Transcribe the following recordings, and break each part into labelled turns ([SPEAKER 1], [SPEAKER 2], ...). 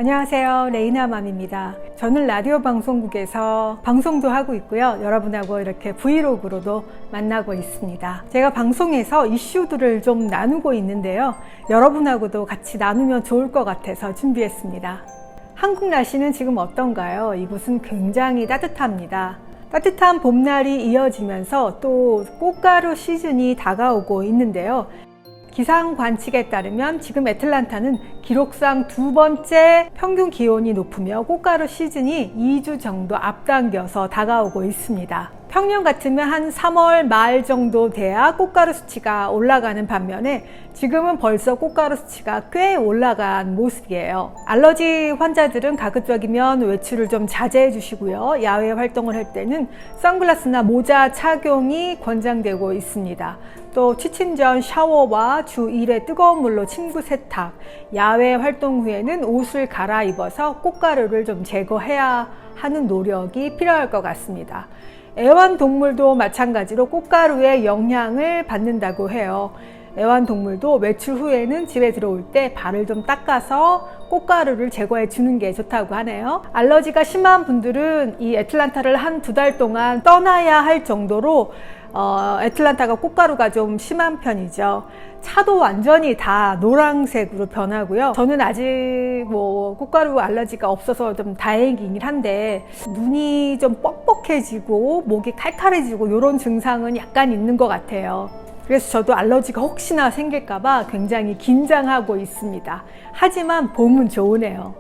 [SPEAKER 1] 안녕하세요, 레이나맘입니다. 저는 라디오 방송국에서 방송도 하고 있고요, 여러분하고 이렇게 브이로그로도 만나고 있습니다. 제가 방송에서 이슈들을 좀 나누고 있는데요, 여러분하고도 같이 나누면 좋을 것 같아서 준비했습니다. 한국 날씨는 지금 어떤가요? 이곳은 굉장히 따뜻합니다. 따뜻한 봄날이 이어지면서 또 꽃가루 시즌이 다가오고 있는데요, 기상 관측에 따르면 지금 애틀란타는 기록상 두 번째 평균 기온이 높으며 꽃가루 시즌이 2주 정도 앞당겨서 다가오고 있습니다. 평년 같으면 한 3월 말 정도 돼야 꽃가루 수치가 올라가는 반면에 지금은 벌써 꽃가루 수치가 꽤 올라간 모습이에요. 알러지 환자들은 가급적이면 외출을 좀 자제해 주시고요, 야외 활동을 할 때는 선글라스나 모자 착용이 권장되고 있습니다. 또 취침 전 샤워와 주 1회 뜨거운 물로 침구 세탁, 야외 활동 후에는 옷을 갈아입어서 꽃가루를 좀 제거해야 하는 노력이 필요할 것 같습니다. 애완동물도 마찬가지로 꽃가루의 영향을 받는다고 해요. 애완동물도 외출 후에는 집에 들어올 때 발을 좀 닦아서 꽃가루를 제거해 주는 게 좋다고 하네요. 알러지가 심한 분들은 이 애틀란타를 한 2달 동안 떠나야 할 정도로 애틀란타가 꽃가루가 좀 심한 편이죠. 차도 완전히 다 노란색으로 변하고요. 저는 아직 꽃가루 알러지가 없어서 좀 다행이긴 한데, 눈이 좀 뻑뻑해지고 목이 칼칼해지고 이런 증상은 약간 있는 것 같아요. 그래서 저도 알러지가 혹시나 생길까봐 굉장히 긴장하고 있습니다. 하지만 봄은 좋으네요.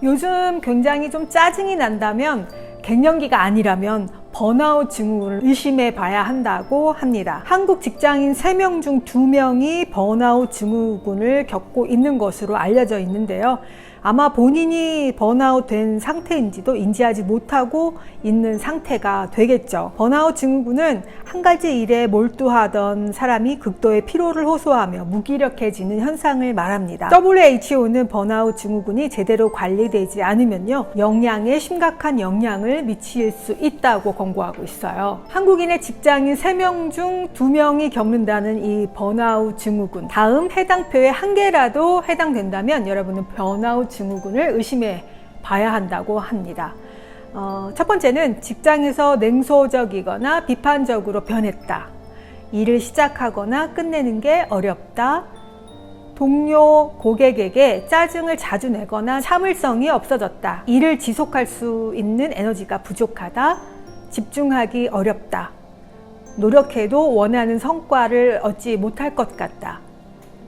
[SPEAKER 1] 요즘 굉장히 좀 짜증이 난다면, 갱년기가 아니라면 번아웃 증후군을 의심해 봐야 한다고 합니다. 한국 직장인 3명 중 2명이 번아웃 증후군을 겪고 있는 것으로 알려져 있는데요, 아마 본인이 번아웃 된 상태인지도 인지하지 못하고 있는 상태가 되겠죠. 번아웃 증후군은 한 가지 일에 몰두하던 사람이 극도의 피로를 호소하며 무기력해지는 현상을 말합니다. WHO는 번아웃 증후군이 제대로 관리되지 않으면요, 영양에 심각한 영향을 미칠 수 있다고 권고하고 있어요. 한국인의 직장인 3명 중 2명이 겪는다는 이 번아웃 증후군, 다음 해당표에 한 개라도 해당된다면 여러분은 번아웃 증후군을 의심해 봐야 한다고 합니다. 첫 번째는 직장에서 냉소적이거나 비판적으로 변했다. 일을 시작하거나 끝내는 게 어렵다. 동료, 고객에게 짜증을 자주 내거나 참을성이 없어졌다. 일을 지속할 수 있는 에너지가 부족하다. 집중하기 어렵다. 노력해도 원하는 성과를 얻지 못할 것 같다.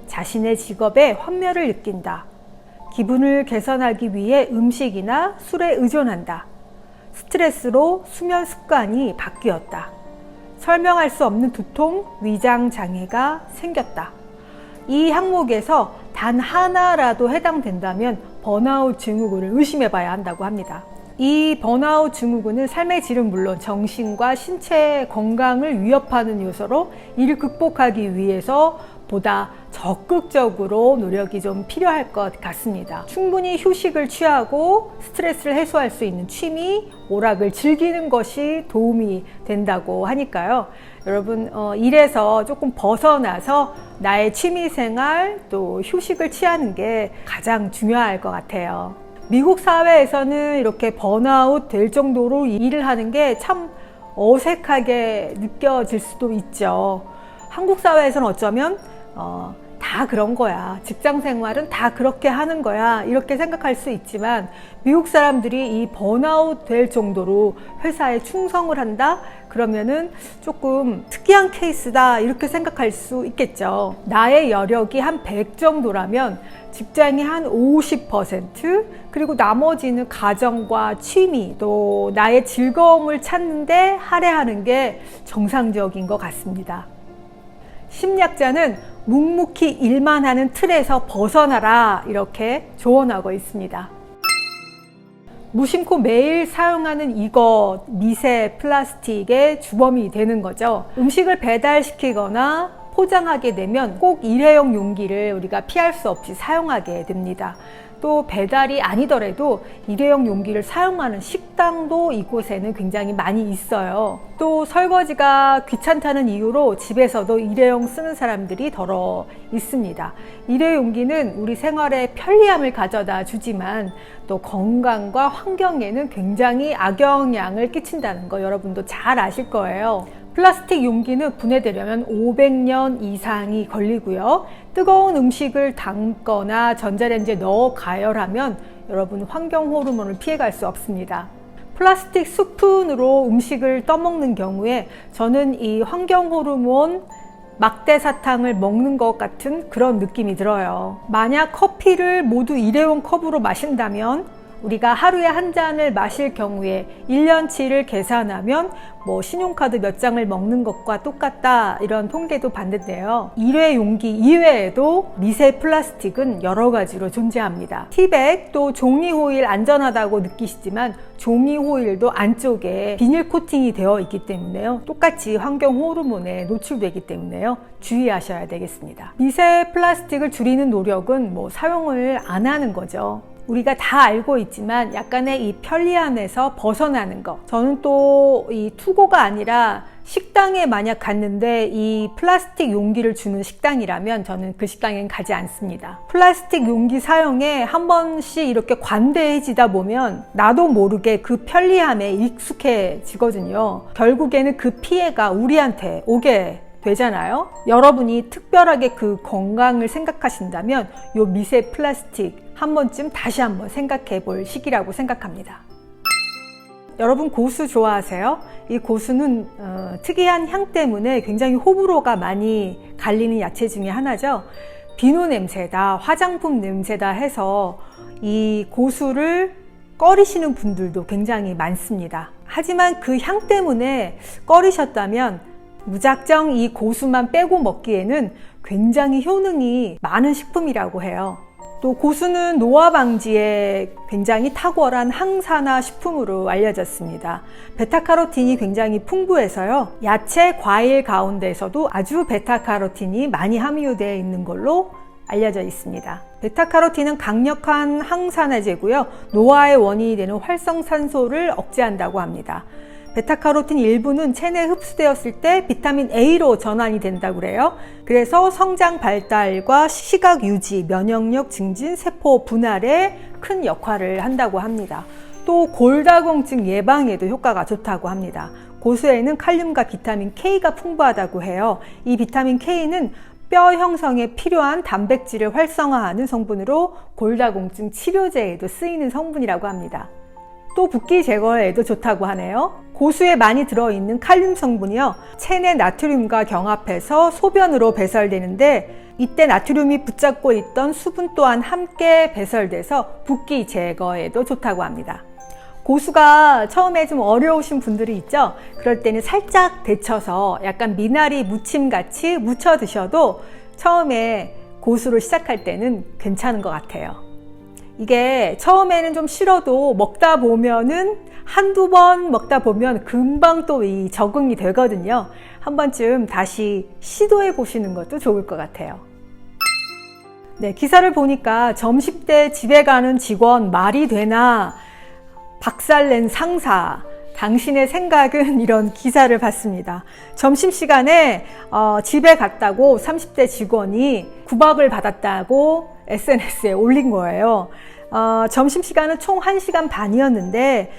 [SPEAKER 1] 자신의 직업에 환멸을 느낀다. 기분을 개선하기 위해 음식이나 술에 의존한다. 스트레스로 수면 습관이 바뀌었다. 설명할 수 없는 두통, 위장 장애가 생겼다. 이 항목에서 단 하나라도 해당된다면 번아웃 증후군을 의심해 봐야 한다고 합니다. 이 번아웃 증후군은 삶의 질은 물론 정신과 신체 건강을 위협하는 요소로 이를 극복하기 위해서 보다 적극적으로 노력이 좀 필요할 것 같습니다. 충분히 휴식을 취하고 스트레스를 해소할 수 있는 취미, 오락을 즐기는 것이 도움이 된다고 하니까요, 여러분 일에서 조금 벗어나서 나의 취미생활 또 휴식을 취하는 게 가장 중요할 것 같아요. 미국 사회에서는 이렇게 번아웃 될 정도로 일을 하는 게 참 어색하게 느껴질 수도 있죠. 한국 사회에서는 어쩌면 다 그런 거야, 직장 생활은 다 그렇게 하는 거야, 이렇게 생각할 수 있지만, 미국 사람들이 이 번아웃 될 정도로 회사에 충성을 한다? 그러면은 조금 특이한 케이스다, 이렇게 생각할 수 있겠죠. 나의 여력이 한 100 정도라면 직장이 한 50%, 그리고 나머지는 가정과 취미, 또 나의 즐거움을 찾는데 할애하는 게 정상적인 것 같습니다. 심리학자는 묵묵히 일만 하는 틀에서 벗어나라, 이렇게 조언하고 있습니다. 무심코 매일 사용하는 이것, 미세 플라스틱의 주범이 되는 거죠. 음식을 배달시키거나 포장하게 되면 꼭 일회용 용기를 우리가 피할 수 없이 사용하게 됩니다. 또 배달이 아니더라도 일회용 용기를 사용하는 식당도 이곳에는 굉장히 많이 있어요. 또 설거지가 귀찮다는 이유로 집에서도 일회용 쓰는 사람들이 더러 있습니다. 일회용기는 우리 생활에 편리함을 가져다 주지만 또 건강과 환경에는 굉장히 악영향을 끼친다는 거 여러분도 잘 아실 거예요. 플라스틱 용기는 분해되려면 500년 이상이 걸리고요. 뜨거운 음식을 담거나 전자레인지에 넣어 가열하면 여러분 환경 호르몬을 피해갈 수 없습니다. 플라스틱 스푼으로 음식을 떠먹는 경우에 저는 이 환경 호르몬 막대 사탕을 먹는 것 같은 그런 느낌이 들어요. 만약 커피를 모두 일회용 컵으로 마신다면 우리가 하루에 한 잔을 마실 경우에 1년치를 계산하면 신용카드 몇 장을 먹는 것과 똑같다 이런 통계도 봤는데요. 일회용기 이외에도 미세 플라스틱은 여러 가지로 존재합니다. 티백 또 종이 호일 안전하다고 느끼시지만 종이 호일도 안쪽에 비닐 코팅이 되어 있기 때문에요. 똑같이 환경 호르몬에 노출되기 때문에요. 주의하셔야 되겠습니다. 미세 플라스틱을 줄이는 노력은 사용을 안 하는 거죠. 우리가 다 알고 있지만 약간의 이 편리함에서 벗어나는 거. 저는 또 이 투고가 아니라 식당에 만약 갔는데 이 플라스틱 용기를 주는 식당이라면 저는 그 식당엔 가지 않습니다. 플라스틱 용기 사용에 한 번씩 이렇게 관대해지다 보면 나도 모르게 그 편리함에 익숙해지거든요. 결국에는 그 피해가 우리한테 오게 되잖아요. 여러분이 특별하게 그 건강을 생각하신다면 이 미세 플라스틱 한 번쯤 다시 한번 생각해 볼 시기라고 생각합니다. 여러분 고수 좋아하세요? 이 고수는 특이한 향 때문에 굉장히 호불호가 많이 갈리는 야채 중에 하나죠. 비누 냄새다, 화장품 냄새다 해서 이 고수를 꺼리시는 분들도 굉장히 많습니다. 하지만 그 향 때문에 꺼리셨다면 무작정 이 고수만 빼고 먹기에는 굉장히 효능이 많은 식품이라고 해요. 또 고수는 노화 방지에 굉장히 탁월한 항산화 식품으로 알려졌습니다. 베타카로틴이 굉장히 풍부해서요. 야채, 과일 가운데서도 아주 베타카로틴이 많이 함유되어 있는 걸로 알려져 있습니다. 베타카로틴은 강력한 항산화제고요. 노화의 원인이 되는 활성산소를 억제한다고 합니다. 베타카로틴 일부는 체내에 흡수되었을 때 비타민 A로 전환이 된다고 그래요. 그래서 성장 발달과 시각 유지, 면역력 증진, 세포 분할에 큰 역할을 한다고 합니다. 또 골다공증 예방에도 효과가 좋다고 합니다. 고수에는 칼륨과 비타민 K가 풍부하다고 해요. 이 비타민 K는 뼈 형성에 필요한 단백질을 활성화하는 성분으로 골다공증 치료제에도 쓰이는 성분이라고 합니다. 또 붓기 제거에도 좋다고 하네요. 고수에 많이 들어있는 칼륨 성분이요. 체내 나트륨과 경합해서 소변으로 배설되는데 이때 나트륨이 붙잡고 있던 수분 또한 함께 배설돼서 붓기 제거에도 좋다고 합니다. 고수가 처음에 좀 어려우신 분들이 있죠. 그럴 때는 살짝 데쳐서 약간 미나리 무침같이 무쳐 드셔도 처음에 고수를 시작할 때는 괜찮은 것 같아요. 이게 처음에는 좀 싫어도 먹다 보면은 한두 번 먹다 보면 금방 또 이 적응이 되거든요. 한 번쯤 다시 시도해 보시는 것도 좋을 것 같아요. 네, 기사를 보니까 점심때 집에 가는 직원 말이 되나 박살낸 상사 당신의 생각은 이런 기사를 봤습니다. 점심시간에 집에 갔다고 30대 직원이 구박을 받았다고 SNS에 올린 거예요. 점심시간은 총 1시간 반이었는데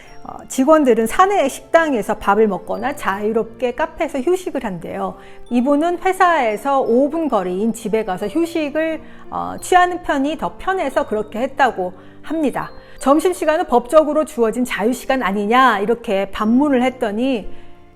[SPEAKER 1] 직원들은 사내 식당에서 밥을 먹거나 자유롭게 카페에서 휴식을 한대요. 이분은 회사에서 5분 거리인 집에 가서 휴식을 취하는 편이 더 편해서 그렇게 했다고 합니다. 점심시간은 법적으로 주어진 자유시간 아니냐 이렇게 반문을 했더니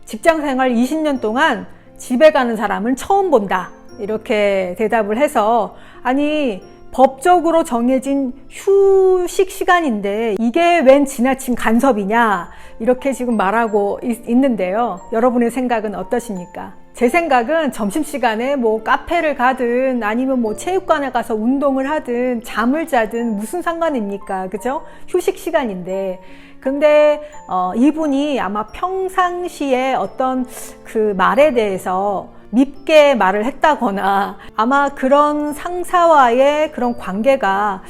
[SPEAKER 1] 직장생활 20년 동안 집에 가는 사람은 처음 본다 이렇게 대답을 해서 아니 법적으로 정해진 휴식 시간인데 이게 웬 지나친 간섭이냐 이렇게 지금 말하고 있는데요. 여러분의 생각은 어떠십니까? 제 생각은 점심시간에 카페를 가든 아니면 체육관에 가서 운동을 하든 잠을 자든 무슨 상관입니까? 그죠? 휴식 시간인데. 근데 이분이 아마 평상시에 어떤 그 말에 대해서 밉게 말을 했다거나 아마 그런 상사와의 그런 관계가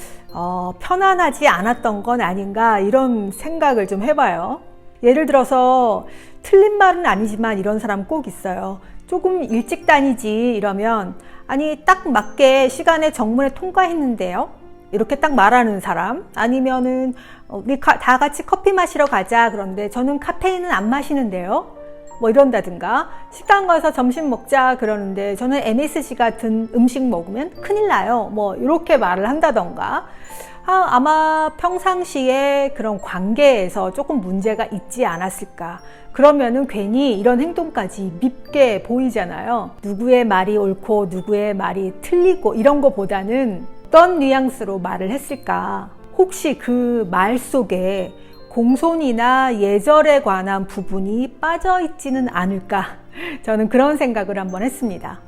[SPEAKER 1] 편안하지 않았던 건 아닌가 이런 생각을 좀 해봐요. 예를 들어서 틀린 말은 아니지만 이런 사람 꼭 있어요. 조금 일찍 다니지 이러면 아니 딱 맞게 시간에 정문에 통과했는데요, 이렇게 딱 말하는 사람. 아니면은 우리 다 같이 커피 마시러 가자, 그런데 저는 카페인은 안 마시는데요, 뭐 이런다든가. 식당 가서 점심 먹자 그러는데 저는 MSG 같은 음식 먹으면 큰일 나요, 뭐 이렇게 말을 한다던가. 아마 평상시에 그런 관계에서 조금 문제가 있지 않았을까. 그러면은 괜히 이런 행동까지 밉게 보이잖아요. 누구의 말이 옳고 누구의 말이 틀리고 이런 거보다는 어떤 뉘앙스로 말을 했을까. 혹시 그 말 속에 공손이나 예절에 관한 부분이 빠져 있지는 않을까. 저는 그런 생각을 한번 했습니다.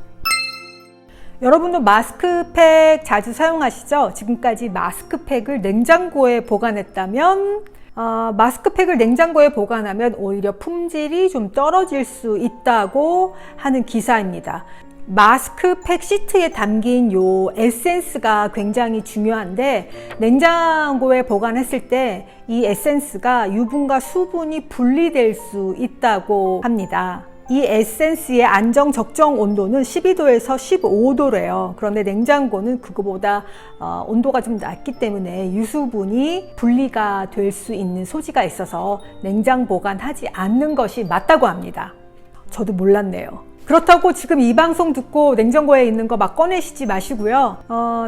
[SPEAKER 1] 여러분도 마스크팩 자주 사용하시죠? 지금까지 마스크팩을 냉장고에 보관했다면 마스크팩을 냉장고에 보관하면 오히려 품질이 좀 떨어질 수 있다고 하는 기사입니다. 마스크팩 시트에 담긴 요 에센스가 굉장히 중요한데, 냉장고에 보관했을 때 이 에센스가 유분과 수분이 분리될 수 있다고 합니다. 이 에센스의 안정 적정 온도는 12도에서 15도래요. 그런데 냉장고는 그거보다 온도가 좀 낮기 때문에 유수분이 분리가 될 수 있는 소지가 있어서 냉장 보관하지 않는 것이 맞다고 합니다. 저도 몰랐네요. 그렇다고 지금 이 방송 듣고 냉장고에 있는 거 막 꺼내시지 마시고요.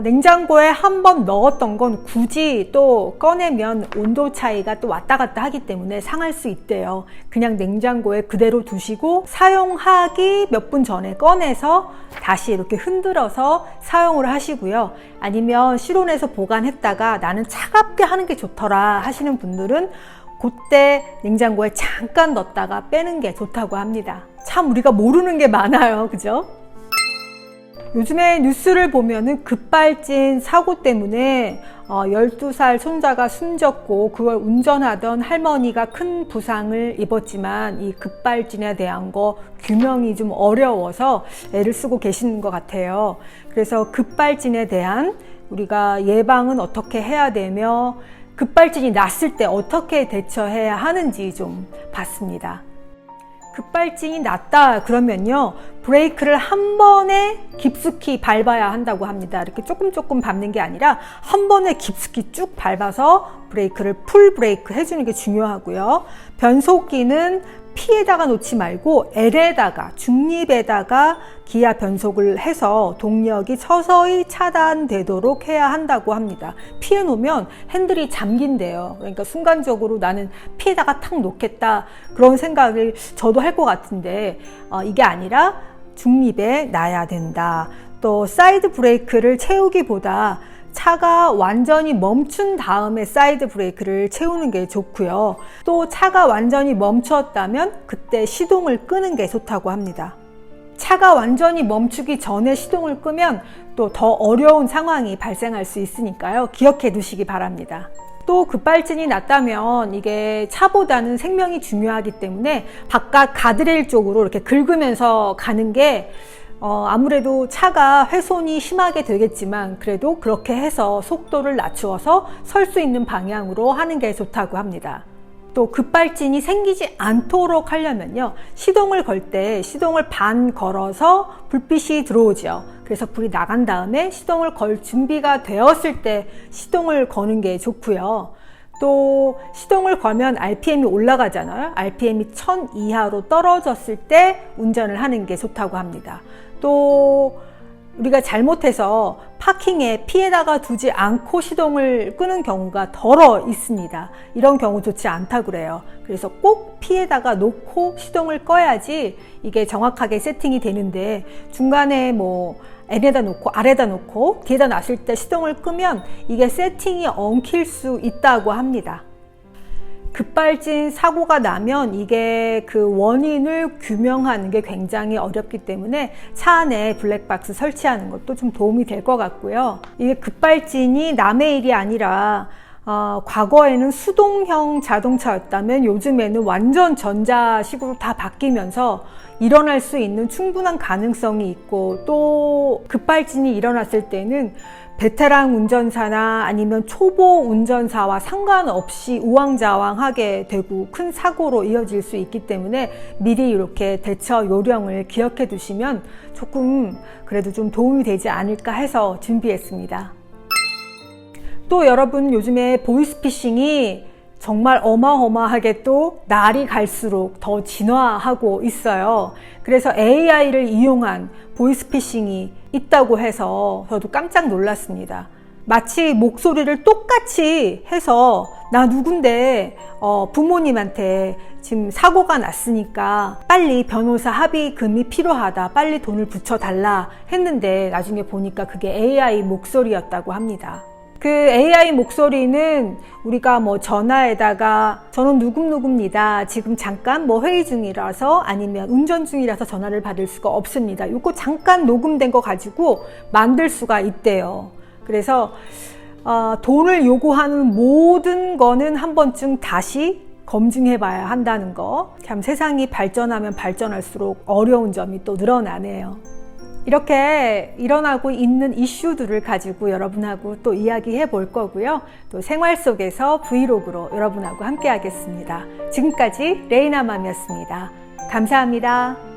[SPEAKER 1] 냉장고에 한번 넣었던 건 굳이 또 꺼내면 온도 차이가 또 왔다 갔다 하기 때문에 상할 수 있대요. 그냥 냉장고에 그대로 두시고 사용하기 몇 분 전에 꺼내서 다시 이렇게 흔들어서 사용을 하시고요. 아니면 실온에서 보관했다가 나는 차갑게 하는 게 좋더라 하시는 분들은 그때 냉장고에 잠깐 넣었다가 빼는 게 좋다고 합니다. 참 우리가 모르는 게 많아요, 그죠? 요즘에 뉴스를 보면은 급발진 사고 때문에 12살 손자가 숨졌고 그걸 운전하던 할머니가 큰 부상을 입었지만 이 급발진에 대한 거 규명이 좀 어려워서 애를 쓰고 계시는 것 같아요. 그래서 급발진에 대한 우리가 예방은 어떻게 해야 되며 급발진이 났을 때 어떻게 대처해야 하는지 좀 봤습니다. 급발진이 났다 그러면요, 브레이크를 한 번에 깊숙이 밟아야 한다고 합니다. 이렇게 조금 밟는 게 아니라 한 번에 깊숙이 쭉 밟아서 브레이크를 풀 브레이크 해주는 게 중요하고요. 변속기는 P에다가 놓지 말고 L에다가, 중립에다가 기아 변속을 해서 동력이 서서히 차단되도록 해야 한다고 합니다. P에 놓으면 핸들이 잠긴대요. 그러니까 순간적으로 나는 P에다가 탁 놓겠다 그런 생각을 저도 할 것 같은데 이게 아니라 중립에 놔야 된다. 또 사이드 브레이크를 채우기보다 차가 완전히 멈춘 다음에 사이드 브레이크를 채우는 게 좋고요. 또 차가 완전히 멈췄다면 그때 시동을 끄는 게 좋다고 합니다. 차가 완전히 멈추기 전에 시동을 끄면 또 더 어려운 상황이 발생할 수 있으니까요. 기억해 두시기 바랍니다. 또 급발진이 났다면 이게 차보다는 생명이 중요하기 때문에 바깥 가드레일 쪽으로 이렇게 긁으면서 가는 게 아무래도 차가 훼손이 심하게 되겠지만 그래도 그렇게 해서 속도를 낮추어서 설 수 있는 방향으로 하는 게 좋다고 합니다. 또 급발진이 생기지 않도록 하려면요, 시동을 걸 때 시동을 반 걸어서 불빛이 들어오죠. 그래서 불이 나간 다음에 시동을 걸 준비가 되었을 때 시동을 거는 게 좋고요. 또 시동을 걸면 RPM이 올라가잖아요. RPM이 1000 이하로 떨어졌을 때 운전을 하는 게 좋다고 합니다. 또 우리가 잘못해서 파킹에 P에다가 두지 않고 시동을 끄는 경우가 덜어 있습니다. 이런 경우 좋지 않다고 그래요. 그래서 꼭 P에다가 놓고 시동을 꺼야지 이게 정확하게 세팅이 되는데, 중간에 뭐 N에다 놓고 아래다 놓고 뒤에다 놨을 때 시동을 끄면 이게 세팅이 엉킬 수 있다고 합니다. 급발진 사고가 나면 이게 그 원인을 규명하는 게 굉장히 어렵기 때문에 차 안에 블랙박스 설치하는 것도 좀 도움이 될 것 같고요. 이게 급발진이 남의 일이 아니라 과거에는 수동형 자동차였다면 요즘에는 완전 전자식으로 다 바뀌면서 일어날 수 있는 충분한 가능성이 있고, 또 급발진이 일어났을 때는 베테랑 운전사나 아니면 초보 운전사와 상관없이 우왕좌왕하게 되고 큰 사고로 이어질 수 있기 때문에 미리 이렇게 대처 요령을 기억해 두시면 조금 그래도 좀 도움이 되지 않을까 해서 준비했습니다. 또 여러분, 요즘에 보이스피싱이 정말 어마어마하게 또 날이 갈수록 더 진화하고 있어요. 그래서 AI를 이용한 보이스피싱이 있다고 해서 저도 깜짝 놀랐습니다. 마치 목소리를 똑같이 해서 나 누군데 부모님한테 지금 사고가 났으니까 빨리 변호사 합의금이 필요하다, 빨리 돈을 붙여달라 했는데 나중에 보니까 그게 AI 목소리였다고 합니다. 그 AI 목소리는 우리가 뭐 전화에다가 저는 누구누구입니다, 지금 잠깐 뭐 회의 중이라서 아니면 운전 중이라서 전화를 받을 수가 없습니다, 이거 잠깐 녹음된 거 가지고 만들 수가 있대요. 그래서 돈을 요구하는 모든 거는 한 번쯤 다시 검증해 봐야 한다는 거, 참 세상이 발전하면 발전할수록 어려운 점이 또 늘어나네요. 이렇게 일어나고 있는 이슈들을 가지고 여러분하고 또 이야기해 볼 거고요. 또 생활 속에서 브이로그로 여러분하고 함께 하겠습니다. 지금까지 레이나맘이었습니다. 감사합니다.